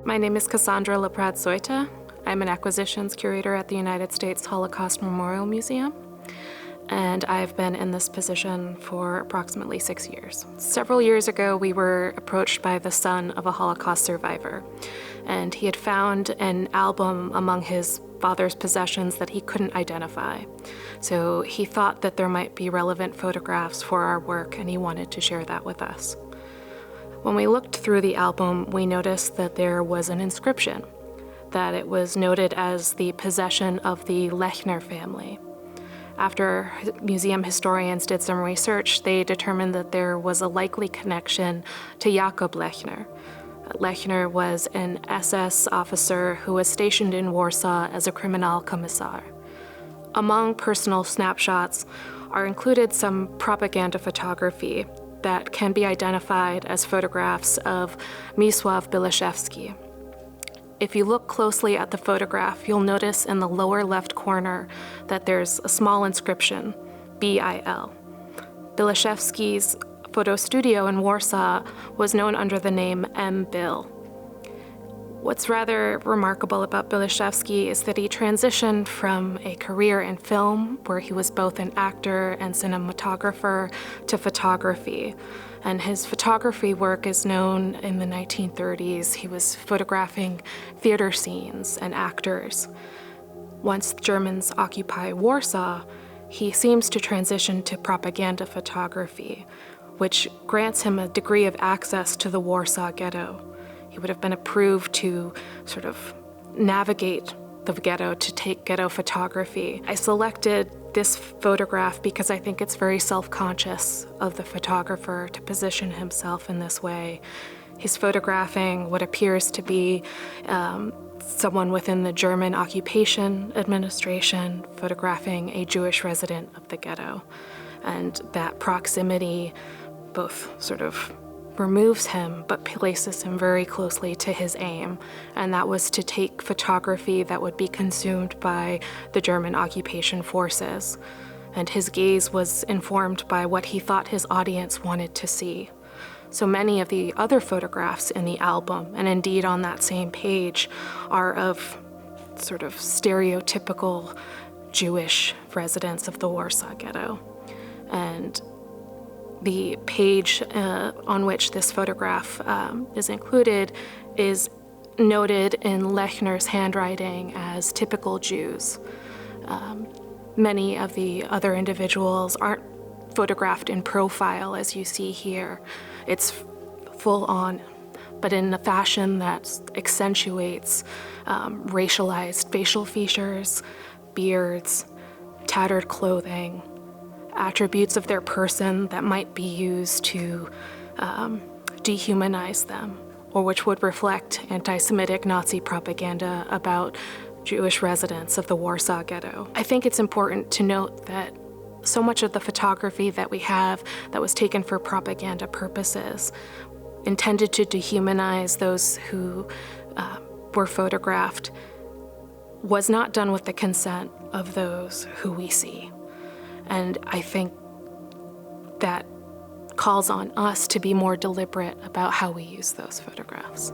My name is Kassandra Laprade-Seuthe. I'm an acquisitions curator at the United States Holocaust Memorial Museum, and I've been in this position for approximately 6 years. Several years ago, we were approached by the son of a Holocaust survivor, and he had found an album among his father's possessions that he couldn't identify. So he thought that there might be relevant photographs for our work, and he wanted to share that with us. When we looked through the album, we noticed that there was an inscription, that it was noted as the possession of the Lechner family. After museum historians did some research, they determined that there was a likely connection to Jakob Lechner. Lechner was an SS officer who was stationed in Warsaw as a Kriminalkommissar. Among personal snapshots are included some propaganda photography that can be identified as photographs of Mieczysław Bil-Bilażewski. If you look closely at the photograph, you'll notice in the lower left corner that there's a small inscription, BIL. Bilażewski's photo studio in Warsaw was known under the name M. Bil. What's rather remarkable about Bilażewski is that he transitioned from a career in film, where he was both an actor and cinematographer, to photography. And his photography work is known in the 1930s. He was photographing theater scenes and actors. Once the Germans occupy Warsaw, he seems to transition to propaganda photography, which grants him a degree of access to the Warsaw ghetto. He would have been approved to sort of navigate the ghetto, to take ghetto photography. I selected this photograph because I think it's very self-conscious of the photographer to position himself in this way. He's photographing what appears to be someone within the German occupation administration, photographing a Jewish resident of the ghetto. And that proximity both sort of removes him, but places him very closely to his aim, and that was to take photography that would be consumed by the German occupation forces. And his gaze was informed by what he thought his audience wanted to see. So many of the other photographs in the album, and indeed on that same page, are of sort of stereotypical Jewish residents of the Warsaw Ghetto. And the page on which this photograph is included is noted in Lechner's handwriting as typical Jews. Many of the other individuals aren't photographed in profile as you see here. It's full on, but in a fashion that accentuates racialized facial features, beards, tattered clothing, attributes of their person that might be used to dehumanize them, or which would reflect anti-Semitic Nazi propaganda about Jewish residents of the Warsaw Ghetto. I think it's important to note that so much of the photography that we have that was taken for propaganda purposes, intended to dehumanize those who were photographed, was not done with the consent of those who we see. And I think that calls on us to be more deliberate about how we use those photographs.